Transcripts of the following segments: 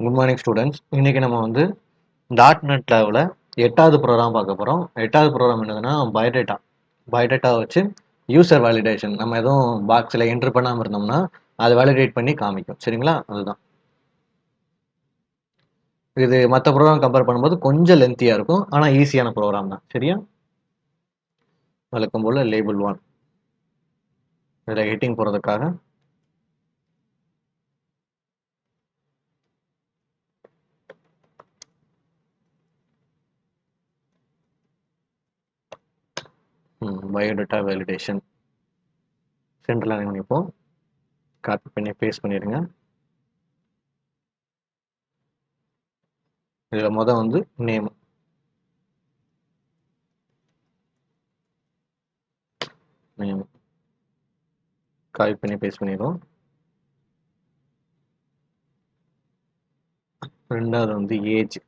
Good morning students. இன்றைக்கி நம்ம வந்து .NET லெவலில் 8வது ப்ரோக்ராம் பார்க்க போகிறோம். 8வது ப்ரோக்ராம் என்னதுன்னா பயோடேட்டா வச்சு யூசர் வேலிடேஷன். நம்ம எதுவும் பாக்ஸில் என்ட்ரு பண்ணாமல் இருந்தோம்னா அதை வேலிடேட் பண்ணி காமிக்கும். சரிங்களா? அதுதான் இது மற்ற ப்ரோக்ராம் கம்பேர் பண்ணும்போது கொஞ்சம் லென்த்தியாக இருக்கும், ஆனால் ஈஸியான ப்ரோக்ராம் தான். சரியா? வழக்கம் போல் லேபிள் 1 இதில் ஹெட்டிங் போகிறதுக்காக பயோடேட்டா வேலிடேஷன் சென்டரில் நினைப்போம். காப்பி பண்ணி பேஸ்ட் பண்ணிடுங்க. இதில் வந்து நேம் காப்பி பண்ணி பேஸ்ட் பண்ணிடுவோம். ரெண்டாவது வந்து ஏஜ்.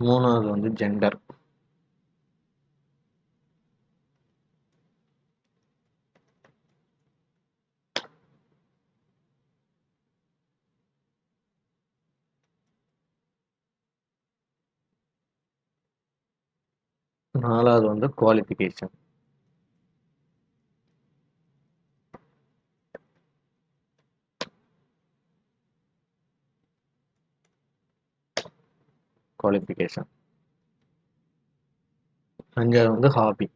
மூணாவது வந்து ஜெண்டர். நாலாவது வந்து குவாலிஃபிகேஷன். அஞ்சாவது வந்து ஹாபி.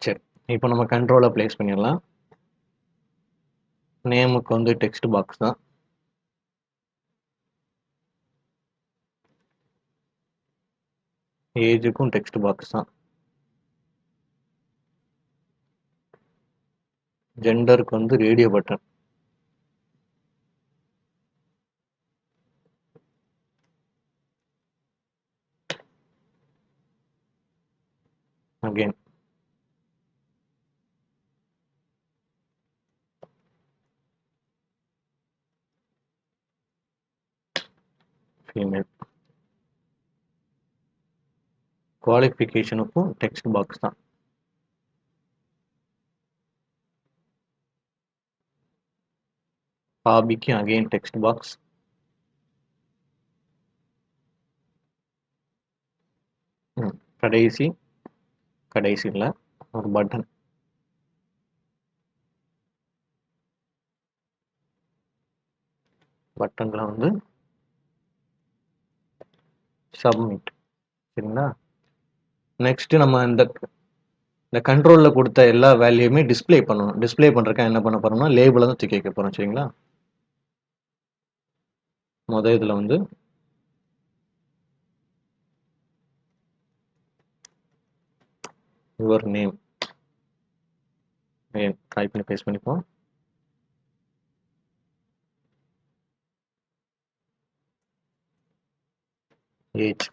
சரி, இப்போ நம்ம கண்ட்ரோலை பிளேஸ் பண்ணிடலாம். நேமுக்கு வந்து டெக்ஸ்ட் பாக்ஸ் தான். ஏஜுக்கும் டெக்ஸ்ட் பாக்ஸ் தான். ஜெண்டருக்கு வந்து ரேடியோ பட்டன். Again female. குவாலிஃபிகேஷனுக்கும் டெக்ஸ்ட் பாக்ஸ் தான். ஹாபிக்கு அகைன் டெக்ஸ்ட் பாக்ஸ். கடைசியில் ஒரு பட்டன். பட்டனில் வந்து சப்மிட். சரிங்களா? நெக்ஸ்ட் நம்ம இந்த கண்ட்ரோலில் கொடுத்த எல்லா வேல்யூமே டிஸ்பிளே பண்ணணும். டிஸ்பிளே பண்ணுறதுக்கு என்ன பண்ண போகிறோம்னா லேபிளை தான் தூக்கி வைக்க போகிறோம். சரிங்களா? முதல் இதில் வந்து யுவர் நேம் டைப் பண்ணி பேஸ்ட் பண்ணிப்போம். ஏஜ்.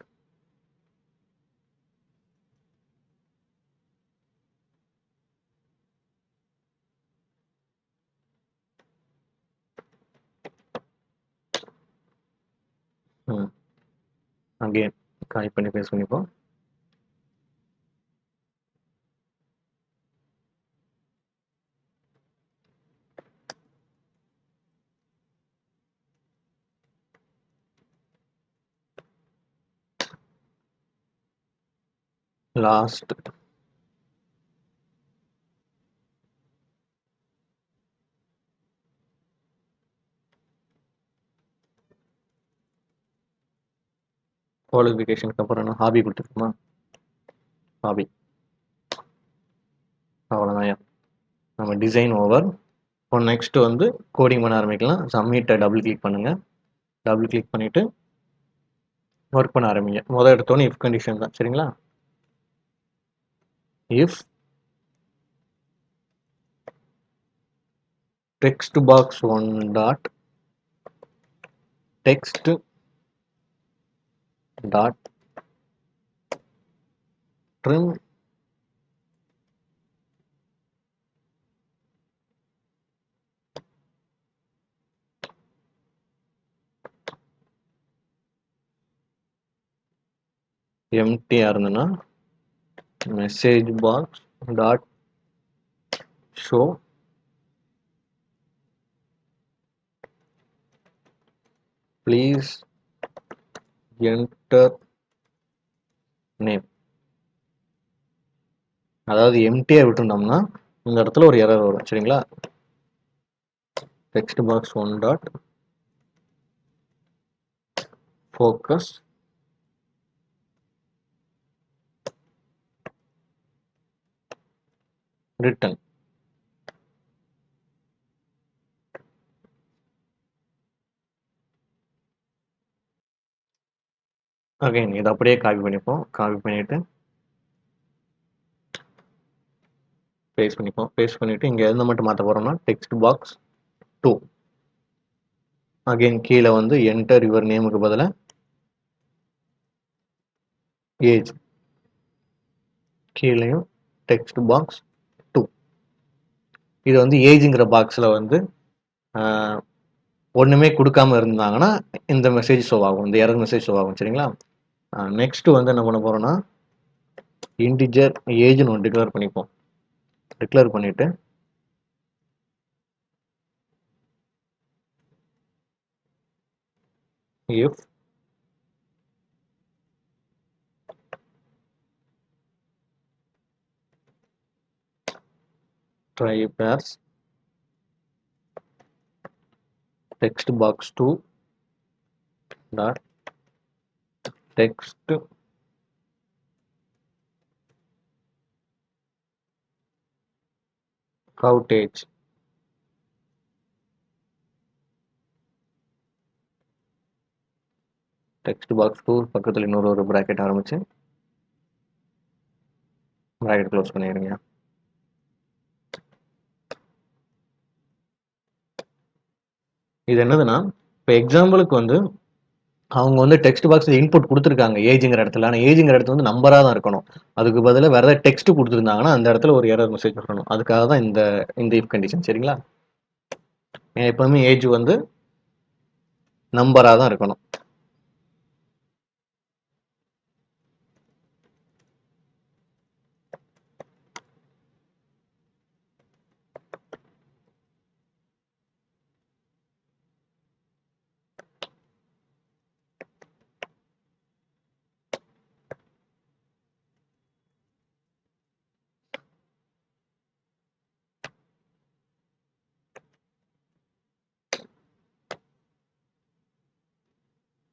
அகைன் டைப் பண்ணி பேஸ்ட் பண்ணிப்போம். லாஸ்ட் குவாலிஃபிகேஷனுக்கு அப்புறம் என்ன ஹாபி கொடுத்துருக்கோமா? ஹாபி. அவ்வளோதான். நம்ம டிசைன் ஓவர். இப்போ நெக்ஸ்ட் வந்து கோடிங் பண்ண ஆரம்பிக்கலாம். சப்மிட்டை டபுள் கிளிக் பண்ணுங்க. டபுள் கிளிக் பண்ணிட்டு ஒர்க் பண்ண ஆரம்பிங்க. முதல் எடுத்தோன்னே இஃப் கண்டிஷன் தான். சரிங்களா? If text box 1 dot text dot trim எம்டியா இருந்ததுன்னா message box dot show please enter name. அதாவது எம்டியா விட்டுருந்தோம்னா இந்த இடத்துல ஒரு எரர் வரும். சரிங்களா? Text box one dot focus return. Again இதை அப்படியே காப்பி பண்ணிப்போம். காப்பி பண்ணிட்டு பேஸ்ட் பண்ணிப்போம். பேஸ்ட் பண்ணிட்டு இங்க எந்த மட்டும் மாற்ற போறோம்னா டெக்ஸ்ட் பாக்ஸ் 2. அகைன் கீழே வந்து என்டர் யுவர் நேமுக்கு பதிலாக ஏஜ், கீழேயும் டெக்ஸ்ட் பாக்ஸ் 2. இது வந்து ஏஜுங்கிற பாக்ஸில் வந்து ஒன்றுமே கொடுக்காம இருந்தாங்கன்னா இந்த மெசேஜ் ஷோ ஆகும், இந்த எரர் மெசேஜ் ஷோ ஆகும். சரிங்களா? நெக்ஸ்ட் வந்து என்ன பண்ண போறோம்னா இன்டிஜர் ஏஜ்னு ஒன்று டிக்ளேர் பண்ணிப்போம். டிக்ளேர் பண்ணிட்டு if try pairs text box 2 dot text outage text box 2 பக்கத்தில் இன்னொரு bracket ஆரம்பிச்சு bracket க்ளோஸ் பண்ணிடுங்க. இது என்னதுன்னா இப்போ எக்ஸாம்பிளுக்கு வந்து அவங்க வந்து டெக்ஸ்ட் பாக்ஸில் இன்புட் கொடுத்துருக்காங்க ஏஜுங்கிற இடத்துல. ஆனால் ஏஜுங்கிற இடத்துல வந்து நம்பராக தான் இருக்கணும். அதுக்கு பதிலாக வேறு ஏதாவது டெக்ஸ்ட் கொடுத்துருந்தாங்கன்னா அந்த இடத்துல ஒரு எரர் மெசேஜ் வரணும். அதுக்காக தான் இந்த இஃப் கண்டிஷன். சரிங்களா? எப்பவுமே ஏஜ் வந்து நம்பராக தான் இருக்கணும்.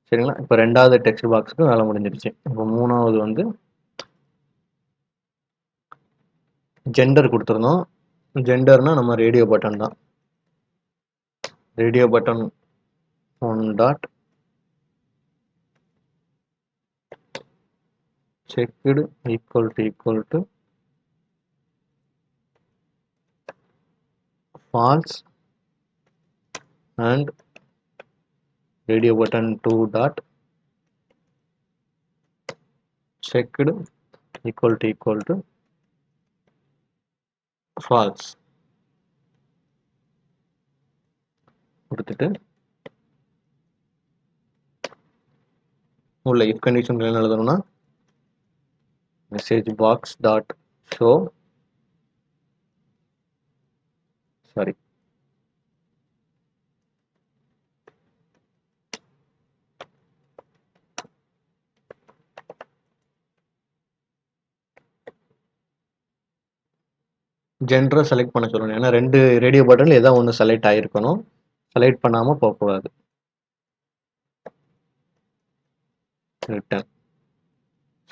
சரிங்களா? இப்போ ரெண்டாவது டெக்ஸ்ட் பாக்ஸுக்கு வேலை முடிஞ்சிருச்சு. இப்போ மூணாவது வந்து ஜெண்டர் கொடுத்துருந்தோம். ஜெண்டர்னா நம்ம ரேடியோ பட்டன் தான். Radio button one dot checked equal to false and radio button 2 dot checked equal to false கொடுத்துட்டு உள்ள இஃப் கண்டிஷன் என்ன எழுதணும்னா message box dot show sorry ஜெண்டரை செலக்ட் பண்ண சொல்லணும். ஏன்னா ரெண்டு ரேடியோ பட்டனில் ஏதாவது ஒன்று செலக்ட் ஆகிருக்கணும். செலக்ட் பண்ணாமல் போகக்கூடாது. ரிட்டன்.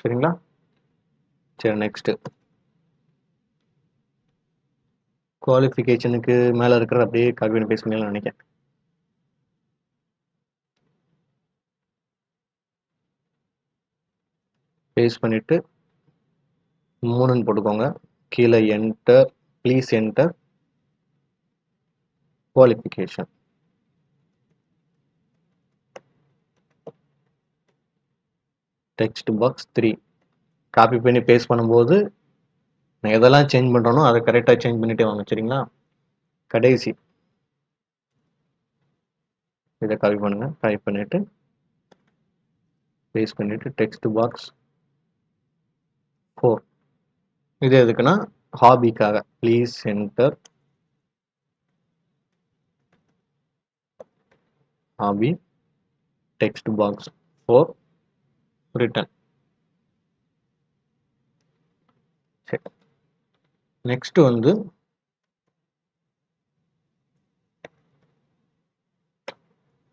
சரிங்களா? சரி, நெக்ஸ்ட் குவாலிஃபிகேஷனுக்கு மேலே இருக்கிற அப்படியே காப்பி பண்ணி பேஸ்ட் பண்ணலாம்னு நினைக்கிறேன். பேஸ்ட் பண்ணிட்டு 3ன்னு போட்டுக்கோங்க. கீழே enter please enter qualification. Text box 3 copy பண்ணி பேஸ்ட் பண்ணும்போது நான் எதெல்லாம் சேஞ்ச் பண்ணுறனோ அதை கரெக்டாக சேஞ்ச் பண்ணிட்டே வாங்க. சரிங்களா? கடைசி இதை காப்பி பண்ணுங்க. காப்பி பண்ணிட்டு பேஸ்ட் பண்ணிட்டு டெக்ஸ்ட் பாக்ஸ் 4 இது எதுக்குன்னா ஹாபிக்காக. Please enter hobby text box 4 return. சரி, நெக்ஸ்ட் வந்து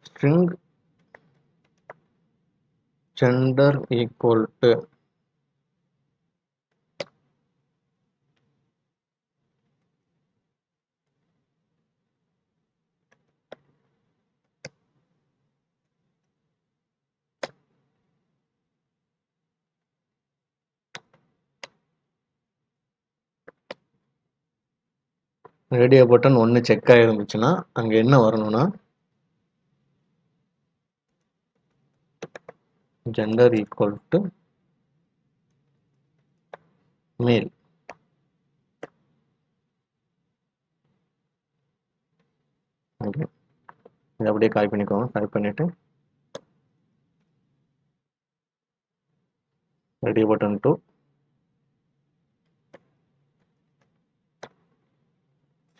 string gender equal to radio button 1 check ஆகிருந்துச்சுன்னா அங்கே என்ன வரணும்னா gender equal to male. Okay, இதை அப்படியே காப்பி பண்ணிக்கோங்க. காப்பி பண்ணிட்டு ரேடியோ பட்டன் 2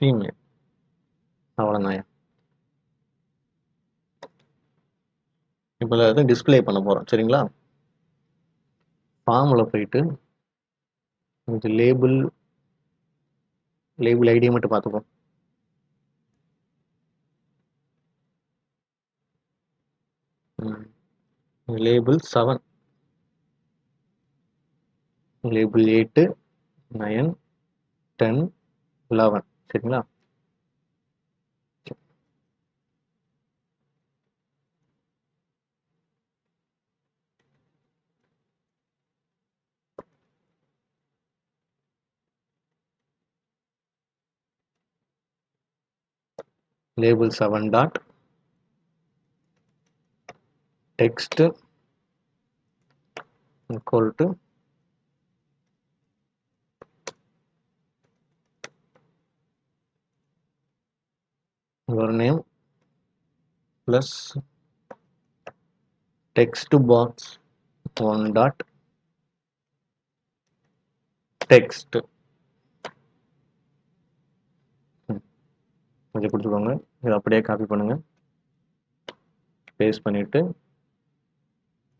ஃபீமேல். அவ்வளோதான். இப்போ அதை டிஸ்பிளே பண்ண போகிறோம். சரிங்களா? ஃபார்மில் போயிட்டு இது லேபிள் ஐடியை மட்டும் பார்த்துப்போம். Label 7 label 8 9 10 11. சரிங்களா? Label 7 dot text equal to your name plus text box 1 dot text. இதை கொடுத்துக்கோங்க. இதை அப்படியே காப்பி பண்ணுங்க. பேஸ்ட் பண்ணிட்டு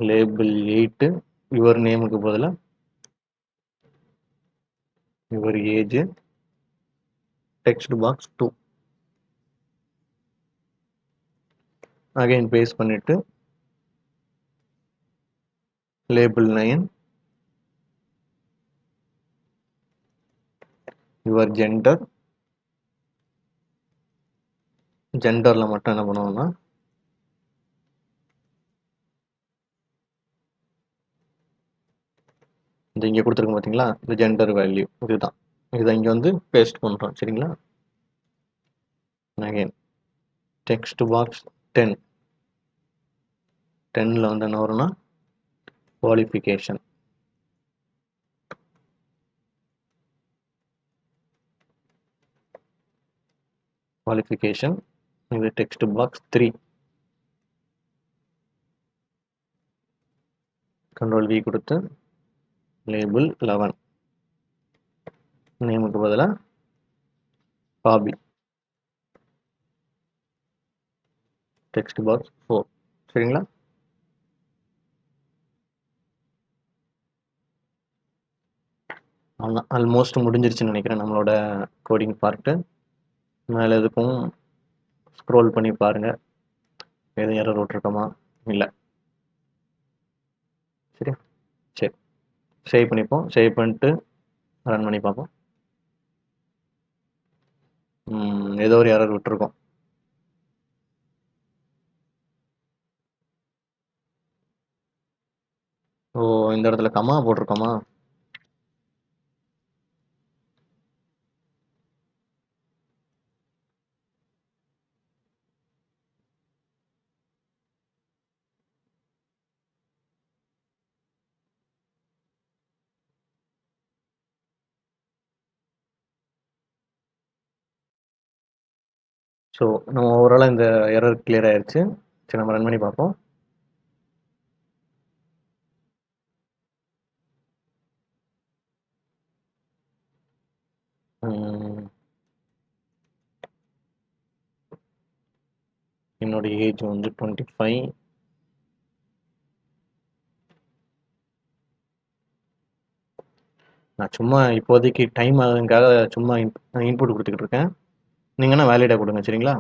லேபிள் 8 யுவர் நேமுக்கு பதிலாக your age text box 2 again paste பண்ணிட்டு லேபிள் 9 யுவர் ஜெண்டர். ஜெண்டரில் மட்டும் என்ன பண்ணுவோம்னா இது இங்கே கொடுத்துருக்கோம் பார்த்தீங்களா, இந்த ஜெண்டர் வேல்யூ இதுதான். இதை இங்கே வந்து பேஸ்ட் பண்ணுறோம். சரிங்களா? அகைன் டெக்ஸ்ட் பாக்ஸ் 10 10ல் வந்து என்ன வரும்னா குவாலிஃபிகேஷன். குவாலிஃபிகேஷன் இது டெக்ஸ்ட் பாக்ஸ் 3 கண்ட்ரோல் வி கொடுத்து லேபிள் 11 நேமுக்கு பதிலாக ஹாபி டெக்ஸ்ட் பாக்ஸ் 4. சரிங்களா? அவ்வளோதான், ஆல்மோஸ்ட் முடிஞ்சிருச்சுன்னு நினைக்கிறேன் நம்மளோட கோடிங் பார்ட்டு. மேலே எதுக்கும் ஸ்க்ரோல் பண்ணி பாருங்கள், எதுவும் எரர் விட்டுருக்கோமா இல்லை. சரி, சரி, சேவ் பண்ணிப்போம். சேவ் பண்ணிட்டு ரன் பண்ணி பார்ப்போம். ஏதோ ஒரு எரர் விட்டுருக்கோம். ஓ, இந்த இடத்துல கமா போட்டிருக்கோமா? ஸோ நம்ம ஓவராலாக இந்த எரர் கிளியர் ஆயிடுச்சு. சரி, நம்ம ரன் பண்ணி பார்ப்போம். என்னோட ஏஜ் வந்து 25. நான் சும்மா இப்போதைக்கு டைம் ஆகுதுக்காக சும்மா இன்புட் கொடுத்துக்கிட்டு இருக்கேன். நீங்கன்னா வேலிடாக கொடுங்க. சரிங்களா?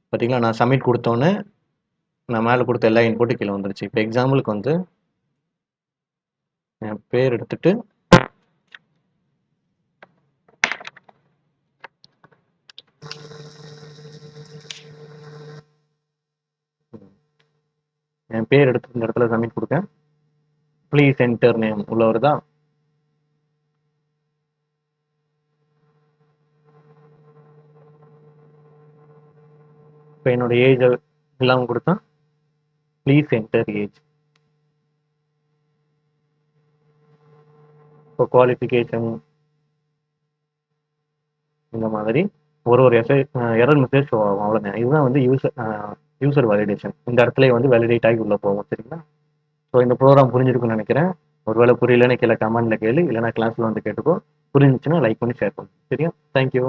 பார்த்தீங்களா, நான் சப்மிட் கொடுத்தோன்னே நான் மேலே கொடுத்த எல்லா இன்புட்டும் கீழே வந்துருச்சு. இப்போ எக்ஸாம்பிளுக்கு வந்து என் பேர் எடுத்துட்டு என் பேர் எடுத்து இந்த இடத்துல சப்மிட் கொடுக்கேன். ப்ளீஸ் என்டர் நேம் உள்ள வருதா? இப்போ என்னோட ஏஜ் எல்லாம் கொடுத்தா ப்ளீஸ் என்டர் ஏஜ். இப்போ குவாலிஃபிகேஷன் இந்த மாதிரி ஒரு எரர் மெசேஜ் ஷோ ஆகும். அவ்வளோதான். இதுதான் வந்து யூசர் வேலிடேஷன். இந்த இடத்துல வந்து வேலிடேட் ஆகி உள்ள போகும். சரிங்களா? ஸோ இந்த ப்ரோக்ராம் புரிஞ்சிருக்குன்னு நினைக்கிறேன். ஒருவேளை புரியலன்னு கீழே கமெண்ட்ல கேளு, இல்லைனா கிளாஸ்ல வந்து கேட்டுக்கோ. புரிஞ்சிச்சுன்னா லைக் பண்ணி ஷேர் பண்ணு. சரியா? தேங்க்யூ.